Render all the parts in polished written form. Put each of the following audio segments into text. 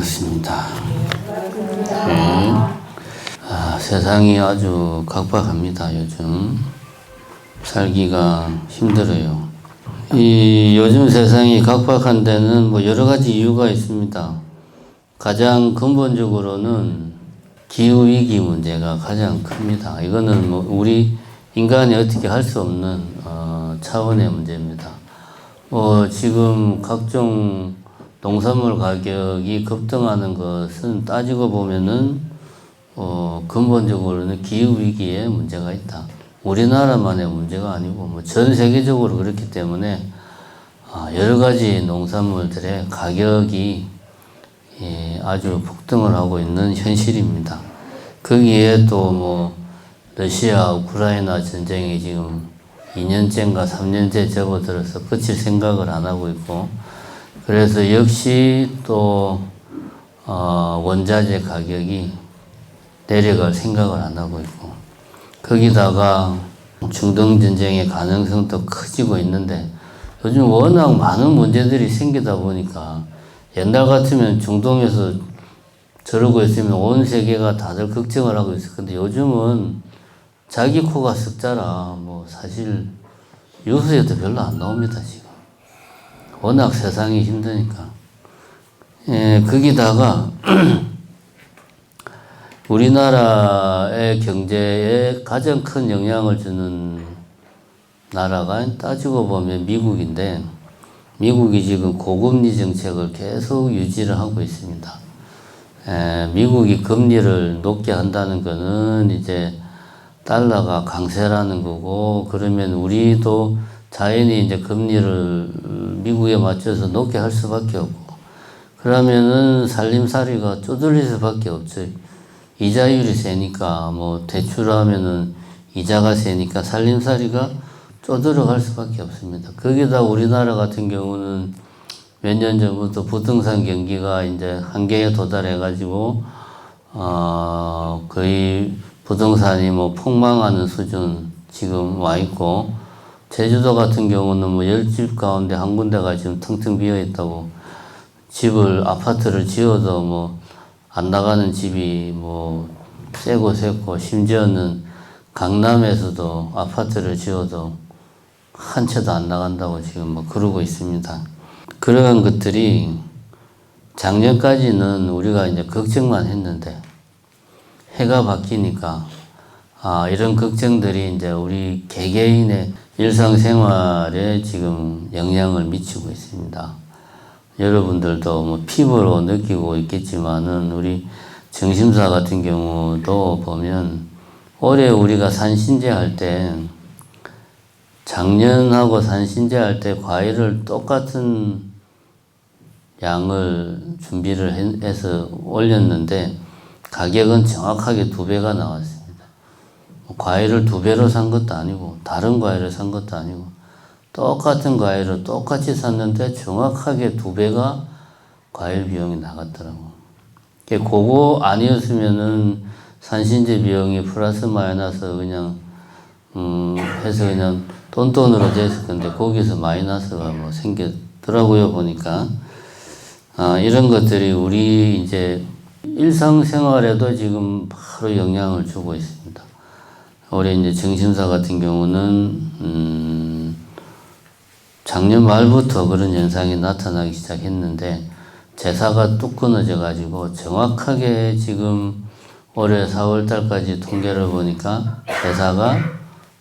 반갑습니다. 네. 세상이 아주 각박합니다. 요즘 살기가 힘들어요. 요즘 세상이 각박한 데는 여러 가지 이유가 있습니다. 가장 근본적으로는 기후위기 문제가 가장 큽니다. 이거는 우리 인간이 어떻게 할 수 없는 차원의 문제입니다. 지금 각종 농산물 가격이 급등하는 것은 따지고 보면은 근본적으로는 기후위기에 문제가 있다. 우리나라만의 문제가 아니고 전 세계적으로 그렇기 때문에 여러 가지 농산물들의 가격이 아주 폭등을 하고 있는 현실입니다. 거기에 또 러시아 우크라이나 전쟁이 지금 2년째인가 3년째 접어들어서 그칠 생각을 안 하고 있고, 그래서 역시 또 원자재 가격이 내려갈 생각을 안 하고 있고, 거기다가 중동 전쟁의 가능성도 커지고 있는데, 요즘 워낙 많은 문제들이 생기다 보니까 옛날 같으면 중동에서 저러고 있으면 온 세계가 다들 걱정을 하고 있을 건데, 요즘은 자기 코가 석자라 사실 뉴스에도 별로 안 나옵니다. 지금 워낙 세상이 힘드니까. 거기다가 우리나라의 경제에 가장 큰 영향을 주는 나라가 따지고 보면 미국인데, 미국이 지금 고금리 정책을 계속 유지를 하고 있습니다. 미국이 금리를 높게 한다는 거는 이제 달러가 강세라는 거고, 그러면 우리도 자연히 이제 금리를 미국에 맞춰서 높게 할 수밖에 없고, 그러면은 살림살이가 쪼들릴 수밖에 없죠. 이자율이 세니까 대출하면은 이자가 세니까 살림살이가 쪼들어 갈 수밖에 없습니다. 거기다 우리나라 같은 경우는 몇 년 전부터 부동산 경기가 이제 한계에 도달해 가지고 거의 부동산이 폭망하는 수준 지금 와 있고, 제주도 같은 경우는 10집 가운데 한 군데가 지금 텅텅 비어 있다고, 아파트를 지어도 안 나가는 집이 세고 셌고, 심지어는 강남에서도 아파트를 지어도 한 채도 안 나간다고 지금 그러고 있습니다. 그러한 것들이 작년까지는 우리가 이제 걱정만 했는데, 해가 바뀌니까 이런 걱정들이 이제 우리 개개인의 일상생활에 지금 영향을 미치고 있습니다. 여러분들도 피부로 느끼고 있겠지만은, 우리 정심사 같은 경우도 보면 올해 우리가 산신제 할 때, 작년하고 산신제 할 때 과일을 똑같은 양을 준비를 해서 올렸는데 가격은 정확하게 2배가 나왔습니다. 과일을 2배로 산 것도 아니고 다른 과일을 산 것도 아니고 똑같은 과일을 똑같이 샀는데 정확하게 2배가 과일 비용이 나갔더라고. 그거 아니었으면은 산신제 비용이 플러스 마이너스 그냥 해서 그냥 돈돈으로 됐을 건데, 거기서 마이너스가 생겼더라고요. 보니까 이런 것들이 우리 이제 일상생활에도 지금 바로 영향을 주고 있습니다. 올해 이제 정심사 같은 경우는 작년 말부터 그런 현상이 나타나기 시작했는데, 제사가 뚝 끊어져 가지고 정확하게 지금 올해 4월 달까지 통계를 보니까 제사가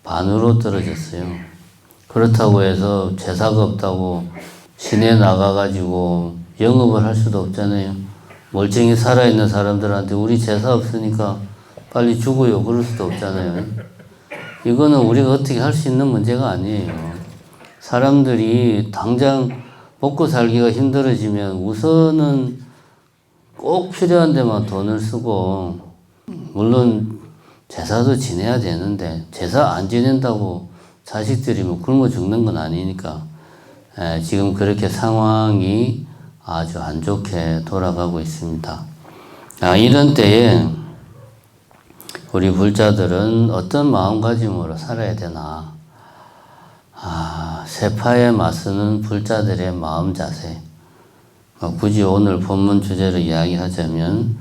반으로 떨어졌어요. 그렇다고 해서 제사가 없다고 시내 나가 가지고 영업을 할 수도 없잖아요. 멀쩡히 살아있는 사람들한테 우리 제사 없으니까 빨리 죽어요 그럴 수도 없잖아요. 이거는 우리가 어떻게 할 수 있는 문제가 아니에요. 사람들이 당장 먹고 살기가 힘들어지면 우선은 꼭 필요한 데만 돈을 쓰고, 물론 제사도 지내야 되는데 제사 안 지낸다고 자식들이 굶어 죽는 건 아니니까 지금 그렇게 상황이 아주 안 좋게 돌아가고 있습니다. 이런 때에 우리 불자들은 어떤 마음가짐으로 살아야 되나? 세파에 맞서는 불자들의 마음 자세, 굳이 오늘 본문 주제로 이야기하자면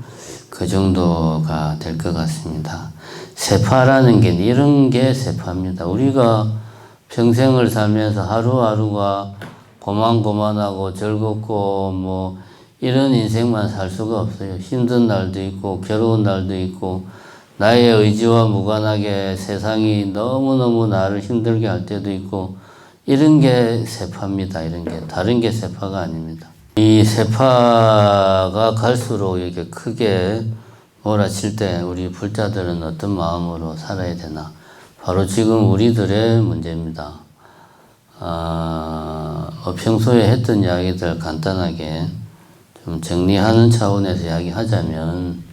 그 정도가 될 것 같습니다. 세파라는 게 이런 게 세파입니다. 우리가 평생을 살면서 하루하루가 고만고만하고 즐겁고 뭐 이런 인생만 살 수가 없어요. 힘든 날도 있고 괴로운 날도 있고 나의 의지와 무관하게 세상이 너무너무 나를 힘들게 할 때도 있고 이런 게 세파입니다. 이런 게 다른 게 세파가 아닙니다. 이 세파가 갈수록 이렇게 크게 몰아칠 때 우리 불자들은 어떤 마음으로 살아야 되나? 바로 지금 우리들의 문제입니다. 평소에 했던 이야기들 간단하게 좀 정리하는 차원에서 이야기하자면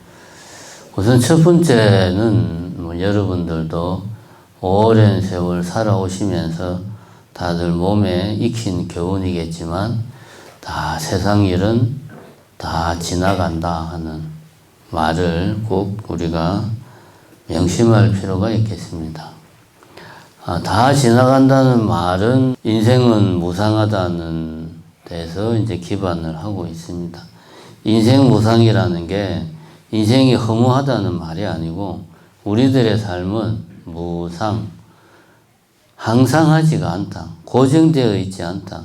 우선 첫 번째는 뭐 여러분들도 오랜 세월 살아오시면서 다들 몸에 익힌 교훈이겠지만 다 세상 일은 다 지나간다 하는 말을 꼭 우리가 명심할 필요가 있겠습니다. 다 지나간다는 말은 인생은 무상하다는 데서 이제 기반을 하고 있습니다. 인생 무상이라는 게 인생이 허무하다는 말이 아니고 우리들의 삶은 무상, 항상하지가 않다. 고정되어 있지 않다.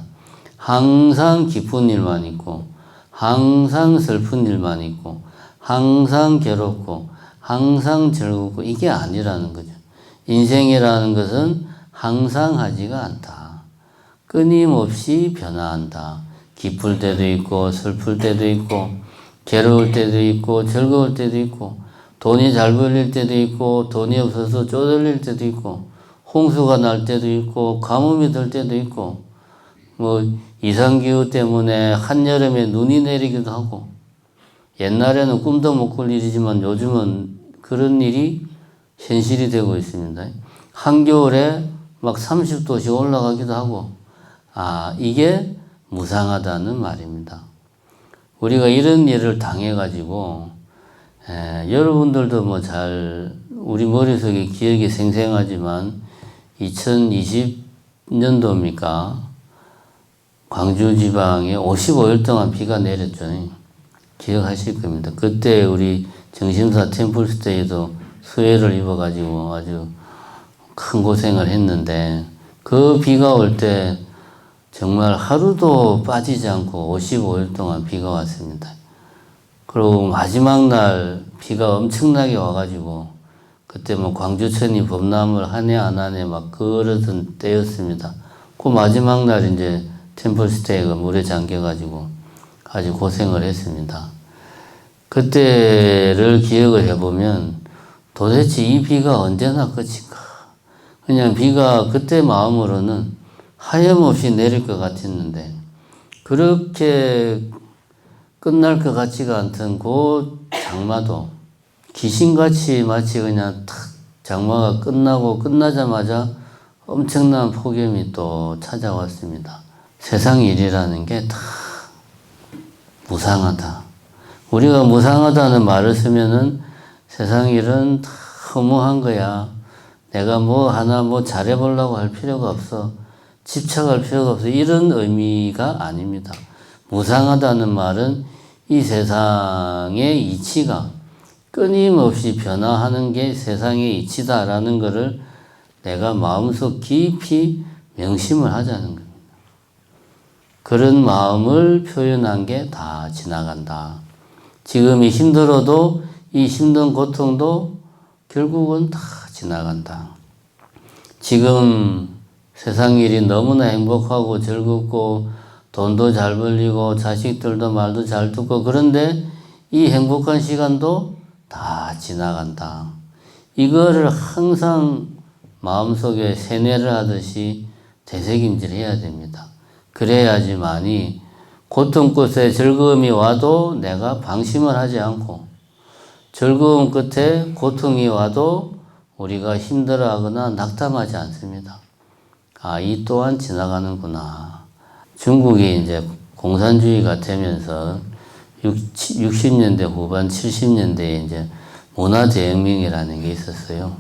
항상 기쁜 일만 있고 항상 슬픈 일만 있고 항상 괴롭고 항상 즐겁고 이게 아니라는 거죠. 인생이라는 것은 항상 하지가 않다. 끊임없이 변화한다. 기쁠 때도 있고 슬플 때도 있고 괴로울 때도 있고 즐거울 때도 있고 돈이 잘 벌릴 때도 있고 돈이 없어서 쪼들릴 때도 있고 홍수가 날 때도 있고 가뭄이 들 때도 있고 뭐 이상기후 때문에 한여름에 눈이 내리기도 하고 옛날에는 꿈도 못 꿀 일이지만 요즘은 그런 일이 현실이 되고 있습니다. 한겨울에 막 30도씩 올라가기도 하고 이게 무상하다는 말입니다. 우리가 이런 일을 당해가지고 여러분들도 뭐 잘 우리 머릿속에 기억이 생생하지만 2020년도입니까? 광주 지방에 55일 동안 비가 내렸죠. 기억하실 겁니다. 그때 우리 정심사 템플스테이도 수해를 입어가지고 아주 큰 고생을 했는데 그 비가 올 때 정말 하루도 빠지지 않고 55일 동안 비가 왔습니다. 그리고 마지막 날 비가 엄청나게 와가지고 그때 뭐 광주천이 봄나물 하네 안 하네 막 그러던 때였습니다. 그 마지막 날 이제 템플스테이가 물에 잠겨가지고 아주 고생을 했습니다. 그때를 기억을 해보면 도대체 이 비가 언제나 끝일까? 그냥 비가 그때 마음으로는 하염없이 내릴 것 같았는데 그렇게 끝날 것 같지가 않던 그 장마도 귀신같이 마치 그냥 탁 장마가 끝나고 끝나자마자 엄청난 폭염이 또 찾아왔습니다. 세상 일이라는 게 다 무상하다. 우리가 무상하다는 말을 쓰면은 세상 일은 다 허무한 거야. 내가 뭐 하나 뭐 잘해보려고 할 필요가 없어. 집착할 필요가 없어. 이런 의미가 아닙니다. 무상하다는 말은 이 세상의 이치가 끊임없이 변화하는 게 세상의 이치다라는 것을 내가 마음속 깊이 명심을 하자는 겁니다. 그런 마음을 표현한 게 다 지나간다. 지금이 힘들어도 이 힘든 고통도 결국은 다 지나간다. 지금 세상 일이 너무나 행복하고 즐겁고 돈도 잘 벌리고 자식들도 말도 잘 듣고 그런데 이 행복한 시간도 다 지나간다. 이거를 항상 마음속에 세뇌를 하듯이 되새김질 해야 됩니다. 그래야지만이 고통 끝에 즐거움이 와도 내가 방심을 하지 않고 즐거움 끝에 고통이 와도 우리가 힘들어하거나 낙담하지 않습니다. 이 또한 지나가는구나. 중국이 이제 공산주의가 되면서 60년대 후반 70년대에 이제 문화대혁명이라는 게 있었어요.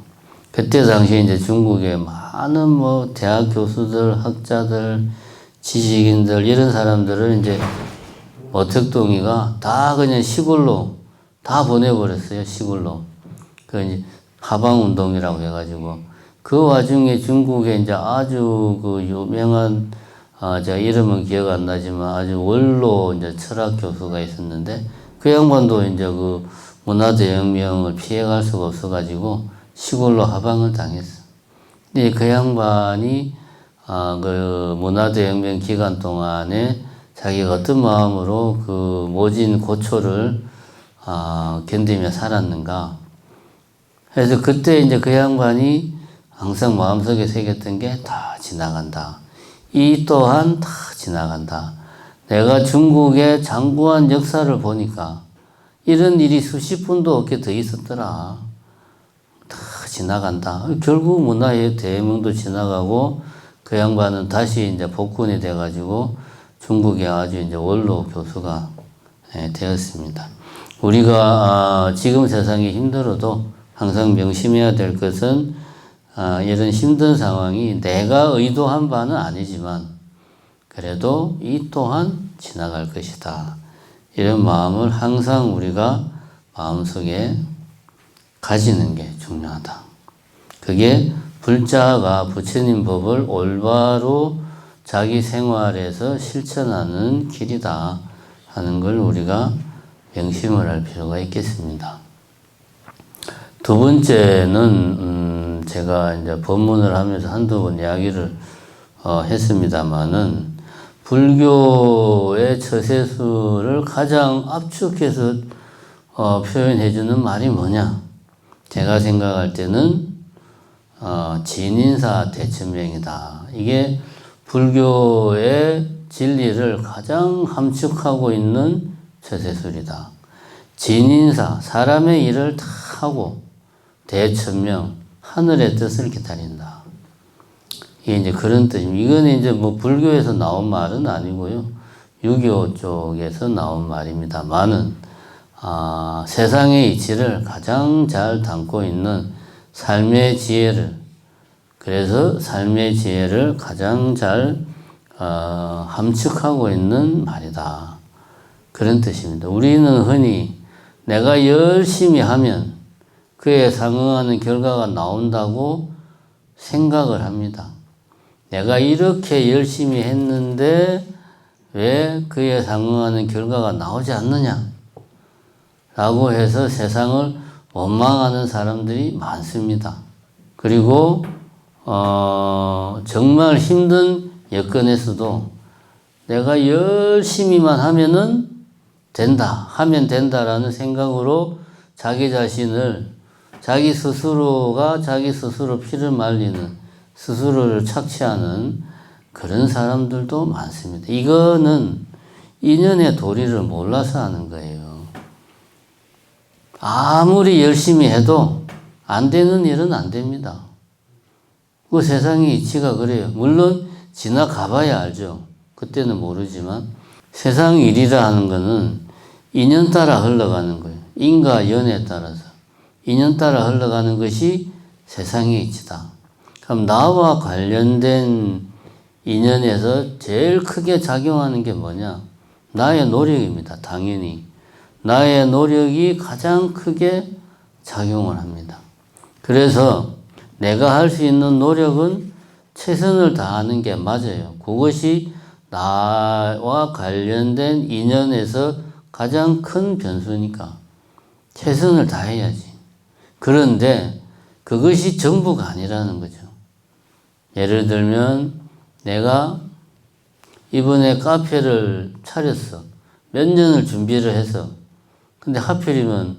그때 당시에 이제 중국의 많은 뭐 대학 교수들, 학자들, 지식인들 이런 사람들을 이제 어택동이가 다 그냥 시골로 다 보내버렸어요. 시골로. 그 이제 하방운동이라고 해가지고 그 와중에 중국에 이제 아주 그 유명한 제가 이름은 기억 안 나지만 아주 원로 이제 철학 교수가 있었는데 그 양반도 이제 그 문화대혁명을 피해갈 수가 없어가지고 시골로 하방을 당했어. 근데 그 양반이 그 문화대혁명 기간 동안에 자기가 어떤 마음으로 그 모진 고초를 견디며 살았는가. 그래서 그때 이제 그 양반이 항상 마음속에 새겼던 게 다 지나간다. 이 또한 다 지나간다. 내가 중국의 장구한 역사를 보니까 이런 일이 수십 분도 없게 더 있었더라. 다 지나간다. 결국 문화의 대혁명도 지나가고 그 양반은 다시 이제 복군이 돼가지고 중국의 아주 이제 원로 교수가 되었습니다. 우리가 지금 세상이 힘들어도 항상 명심해야 될 것은 이런 힘든 상황이 내가 의도한 바는 아니지만 그래도 이 또한 지나갈 것이다. 이런 마음을 항상 우리가 마음속에 가지는 게 중요하다. 그게 불자가 부처님 법을 올바로 자기 생활에서 실천하는 길이다 하는 걸 우리가 명심을 할 필요가 있겠습니다. 두 번째는 제가 이제 법문을 하면서 한두 번 이야기를 했습니다만은 불교의 처세술을 가장 압축해서 표현해주는 말이 뭐냐? 제가 생각할 때는 진인사 대천명이다. 이게 불교의 진리를 가장 함축하고 있는 처세술이다. 진인사, 사람의 일을 다 하고 대천명, 하늘의 뜻을 기다린다. 이게 이제 그런 뜻입니다. 이건 이제 뭐 불교에서 나온 말은 아니고요. 유교 쪽에서 나온 말입니다만은 세상의 이치를 가장 잘 담고 있는 삶의 지혜를, 그래서 삶의 지혜를 가장 잘 함축하고 있는 말이다. 그런 뜻입니다. 우리는 흔히 내가 열심히 하면 그에 상응하는 결과가 나온다고 생각을 합니다. 내가 이렇게 열심히 했는데 왜 그에 상응하는 결과가 나오지 않느냐? 라고 해서 세상을 원망하는 사람들이 많습니다. 그리고 정말 힘든 여건에서도 내가 열심히만 하면은 하면 된다라는 생각으로 자기 자신을, 자기 스스로가 자기 스스로 피를 말리는, 스스로를 착취하는 그런 사람들도 많습니다. 이거는 인연의 도리를 몰라서 하는 거예요. 아무리 열심히 해도 안 되는 일은 안 됩니다. 그 세상의 이치가 그래요. 물론 지나가봐야 알죠. 그때는 모르지만 세상 일이라 하는 거는 인연 따라 흘러가는 거예요. 인과 연에 따라서 인연 따라 흘러가는 것이 세상의 이치다. 그럼 나와 관련된 인연에서 제일 크게 작용하는 게 뭐냐? 나의 노력입니다. 당연히. 나의 노력이 가장 크게 작용을 합니다. 그래서 내가 할 수 있는 노력은 최선을 다하는 게 맞아요. 그것이 나와 관련된 인연에서 가장 큰 변수니까 최선을 다해야지. 그런데 그것이 전부가 아니라는 거죠. 예를 들면 내가 이번에 카페를 차렸어. 몇 년을 준비를 해서. 근데 하필이면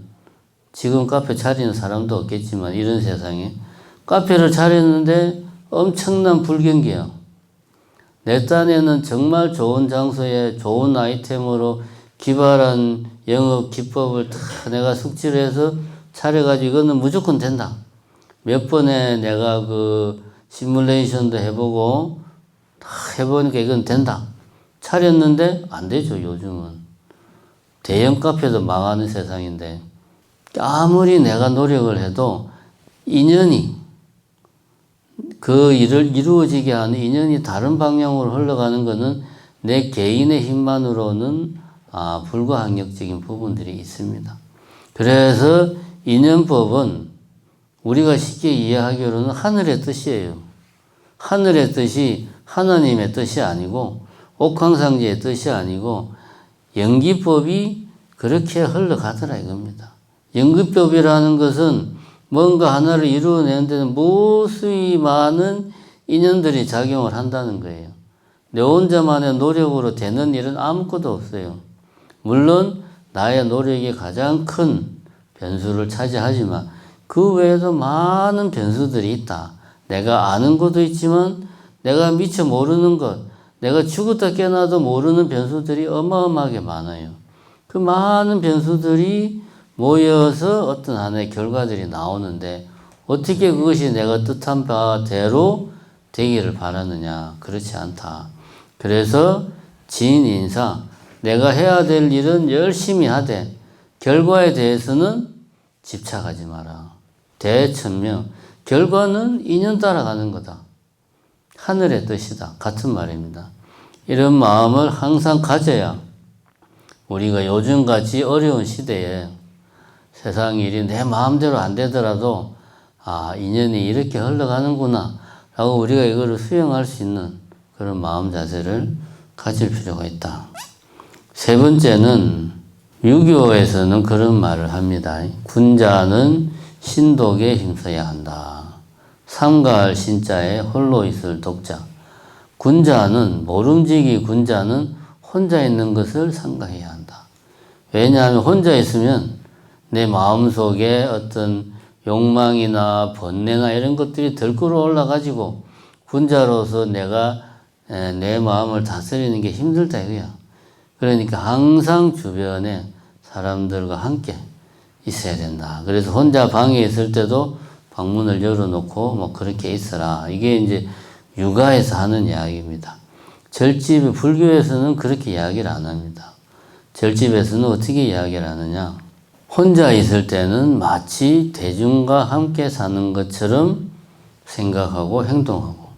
지금 카페 차리는 사람도 없겠지만 이런 세상에 카페를 차렸는데 엄청난 불경기야. 내 딴에는 정말 좋은 장소에 좋은 아이템으로 기발한 영업 기법을 다 내가 숙지를 해서 차려가지고 이거는 무조건 된다. 몇 번에 내가 그 시뮬레이션도 해보고 다 해보니까 이건 된다. 차렸는데 안 되죠, 요즘은. 대형 카페도 망하는 세상인데 아무리 내가 노력을 해도 인연이, 그 일을 이루어지게 하는 인연이 다른 방향으로 흘러가는 것은 내 개인의 힘만으로는 불가항력적인 부분들이 있습니다. 그래서 인연법은 우리가 쉽게 이해하기로는 하늘의 뜻이에요. 하늘의 뜻이 하나님의 뜻이 아니고 옥황상제의 뜻이 아니고 연기법이 그렇게 흘러가더라 이겁니다. 연기법이라는 것은 뭔가 하나를 이루어내는 데는 무수히 많은 인연들이 작용을 한다는 거예요. 내 혼자만의 노력으로 되는 일은 아무것도 없어요. 물론 나의 노력이 가장 큰 변수를 차지하지만 그 외에도 많은 변수들이 있다. 내가 아는 것도 있지만 내가 미처 모르는 것, 내가 죽었다 깨어나도 모르는 변수들이 어마어마하게 많아요. 그 많은 변수들이 모여서 어떤 하나의 결과들이 나오는데 어떻게 그것이 내가 뜻한 바대로 되기를 바라느냐? 그렇지 않다. 그래서 진인사, 내가 해야 될 일은 열심히 하되 결과에 대해서는 집착하지 마라. 대천명, 결과는 인연 따라가는 거다. 하늘의 뜻이다. 같은 말입니다. 이런 마음을 항상 가져야 우리가 요즘같이 어려운 시대에 세상 일이 내 마음대로 안 되더라도 인연이 이렇게 흘러가는구나 라고 우리가 이거를 수용할 수 있는 그런 마음 자세를 가질 필요가 있다. 세 번째는 유교에서는 그런 말을 합니다. 군자는 신독에 힘써야 한다. 삼가할 신자에 홀로 있을 독자. 군자는 모름지기 군자는 혼자 있는 것을 삼가해야 한다. 왜냐하면 혼자 있으면 내 마음속에 어떤 욕망이나 번뇌나 이런 것들이 들끓어 올라가지고 군자로서 내가 내 마음을 다스리는 게 힘들다 이거야. 그러니까 항상 주변에 사람들과 함께 있어야 된다. 그래서 혼자 방에 있을 때도 방문을 열어놓고 뭐 그렇게 있어라. 이게 이제 육아에서 하는 이야기입니다. 절집, 불교에서는 그렇게 이야기를 안 합니다. 절집에서는 어떻게 이야기를 하느냐. 혼자 있을 때는 마치 대중과 함께 사는 것처럼 생각하고 행동하고,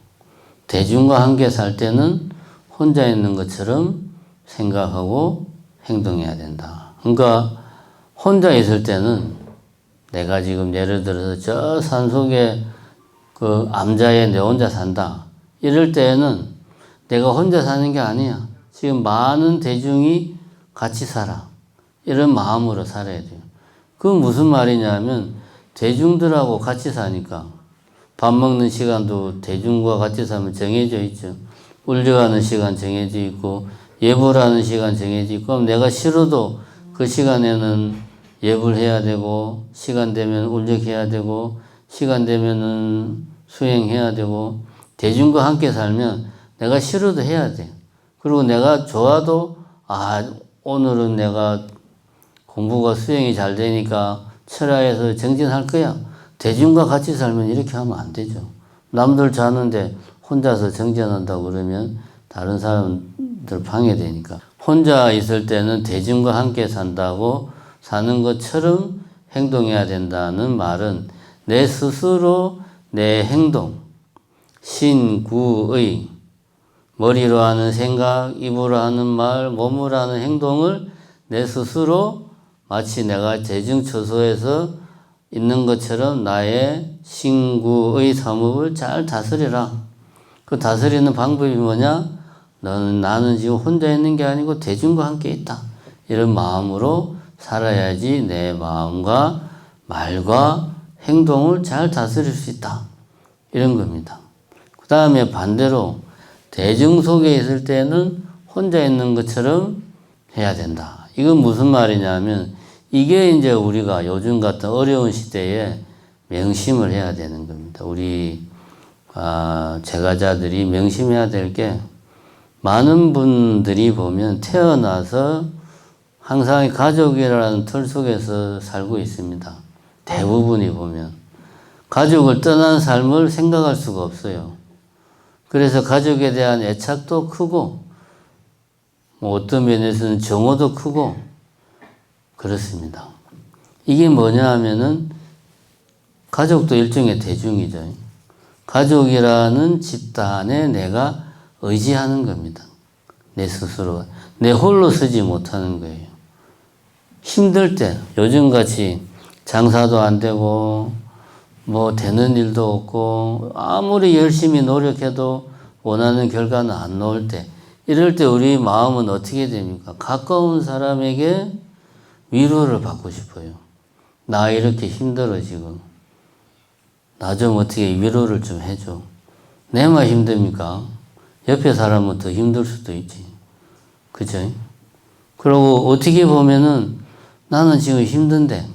대중과 함께 살 때는 혼자 있는 것처럼 생각하고 행동해야 된다. 그러니까 혼자 있을 때는 내가 지금 예를 들어서 저 산속에 그 암자에 내 혼자 산다. 이럴 때에는 내가 혼자 사는 게 아니야. 지금 많은 대중이 같이 살아. 이런 마음으로 살아야 돼요. 그건 무슨 말이냐면 대중들하고 같이 사니까 밥 먹는 시간도 대중과 같이 살면 정해져 있죠. 울려가는 시간 정해져 있고 예불 하는 시간 정해져 있고 그럼 내가 싫어도 그 시간에는 예불 해야 되고 시간 되면 울력해야 되고 시간 되면은 수행해야 되고 대중과 함께 살면 내가 싫어도 해야 돼. 그리고 내가 좋아도 오늘은 내가 공부가 수행이 잘 되니까 철야에서 정진할 거야. 대중과 같이 살면 이렇게 하면 안 되죠. 남들 자는데 혼자서 정진한다고 그러면 다른 사람들 방해되니까. 혼자 있을 때는 대중과 함께 산다고 사는 것처럼 행동해야 된다는 말은 내 스스로 내 행동, 신구의 머리로 하는 생각, 입으로 하는 말, 몸으로 하는 행동을 내 스스로 마치 내가 대중처소에서 있는 것처럼 나의 신구의 사업을 잘 다스려라. 그 다스리는 방법이 뭐냐? 나는 지금 혼자 있는 게 아니고 대중과 함께 있다. 이런 마음으로 살아야지 내 마음과 말과 행동을 잘 다스릴 수 있다. 이런 겁니다. 그 다음에 반대로 대중 속에 있을 때는 혼자 있는 것처럼 해야 된다. 이건 무슨 말이냐면 이게 이제 우리가 요즘 같은 어려운 시대에 명심을 해야 되는 겁니다. 우리 제가자들이 명심해야 될 게 많은 분들이 보면 태어나서 항상 가족이라는 틀 속에서 살고 있습니다. 대부분이 보면 가족을 떠난 삶을 생각할 수가 없어요. 그래서 가족에 대한 애착도 크고 어떤 면에서는 정오도 크고 그렇습니다. 이게 뭐냐 하면은 가족도 일종의 대중이죠. 가족이라는 집단에 내가 의지하는 겁니다. 내 스스로. 내 홀로 서지 못하는 거예요. 힘들 때, 요즘같이 장사도 안 되고, 뭐 되는 일도 없고, 아무리 열심히 노력해도 원하는 결과는 안 나올 때, 이럴 때 우리 마음은 어떻게 됩니까? 가까운 사람에게 위로를 받고 싶어요. 나 이렇게 힘들어 지금. 나 좀 어떻게 위로를 좀 해줘. 내만 힘듭니까? 옆에 사람은 더 힘들 수도 있지. 그죠? 그리고 어떻게 보면은 나는 지금 힘든데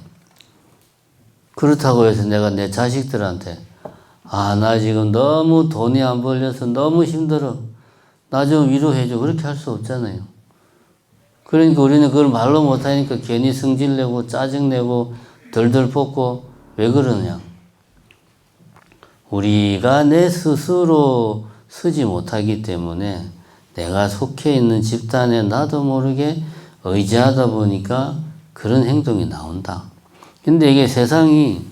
그렇다고 해서 내가 내 자식들한테 나 지금 너무 돈이 안 벌려서 너무 힘들어. 나 좀 위로해줘. 그렇게 할 수 없잖아요. 그러니까 우리는 그걸 말로 못하니까 괜히 성질내고 짜증내고 덜덜 뽑고 왜 그러냐. 우리가 내 스스로 서지 못하기 때문에 내가 속해 있는 집단에 나도 모르게 의지하다 보니까 그런 행동이 나온다. 근데 이게 세상이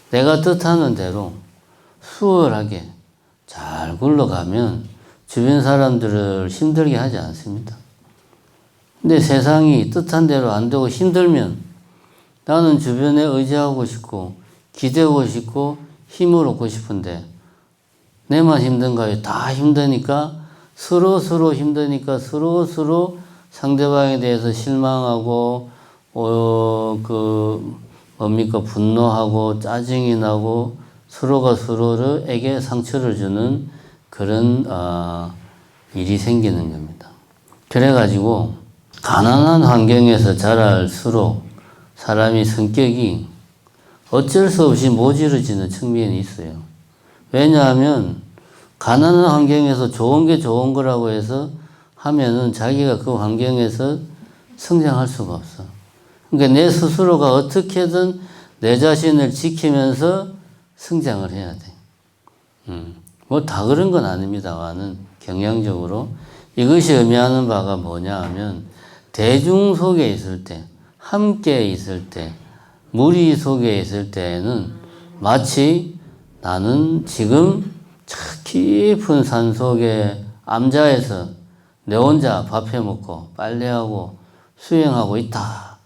내가 뜻하는 대로 수월하게 잘 굴러가면 주변 사람들을 힘들게 하지 않습니다. 근데 세상이 뜻한 대로 안 되고 힘들면 나는 주변에 의지하고 싶고 기대고 싶고 힘을 얻고 싶은데 내만 힘든가요? 다 힘드니까 서로 힘드니까 서로 상대방에 대해서 실망하고 분노하고 짜증이 나고 서로가 서로에게 상처를 주는 그런 일이 생기는 겁니다. 그래가지고 가난한 환경에서 자랄수록 사람이 성격이 어쩔 수 없이 모질어지는 측면이 있어요. 왜냐하면 가난한 환경에서 좋은 게 좋은 거라고 해서 하면은 자기가 그 환경에서 성장할 수가 없어. 그러니까 내 스스로가 어떻게든 내 자신을 지키면서 성장을 해야 돼. 뭐 다 그런 건 아닙니다만은 경향적으로 이것이 의미하는 바가 뭐냐 하면 대중 속에 있을 때, 함께 있을 때, 무리 속에 있을 때에는 마치 나는 지금 저 깊은 산 속에 암자에서 내 혼자 밥해 먹고 빨래하고 수영하고 있다.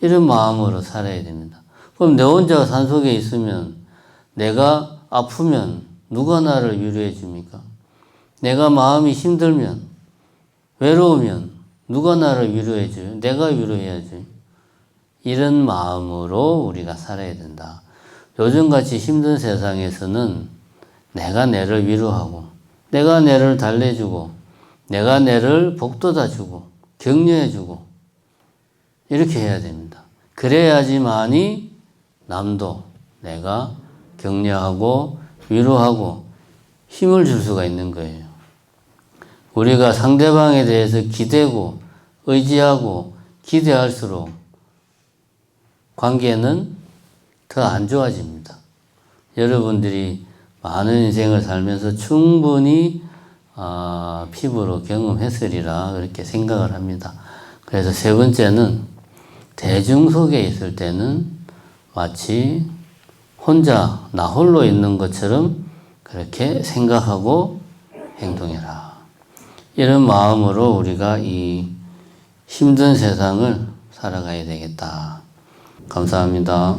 이런 마음으로 살아야 됩니다. 그럼 내 혼자 산 속에 있으면 내가 아프면 누가 나를 위로해 줍니까? 내가 마음이 힘들면 외로우면 누가 나를 위로해 줘요? 내가 위로해야지. 이런 마음으로 우리가 살아야 된다. 요즘같이 힘든 세상에서는 내가 내를 위로하고 내가 내를 달래주고 내가 내를 복돋아주고 격려해주고 이렇게 해야 됩니다. 그래야지만이 남도 내가 격려하고 위로하고 힘을 줄 수가 있는 거예요. 우리가 상대방에 대해서 기대고 의지하고 기대할수록 관계는 더 안 좋아집니다. 여러분들이 많은 인생을 살면서 충분히 피부로 경험했으리라 그렇게 생각을 합니다. 그래서 세 번째는 대중 속에 있을 때는 마치 혼자 나 홀로 있는 것처럼 그렇게 생각하고 행동해라. 이런 마음으로 우리가 이 힘든 세상을 살아가야 되겠다. 감사합니다.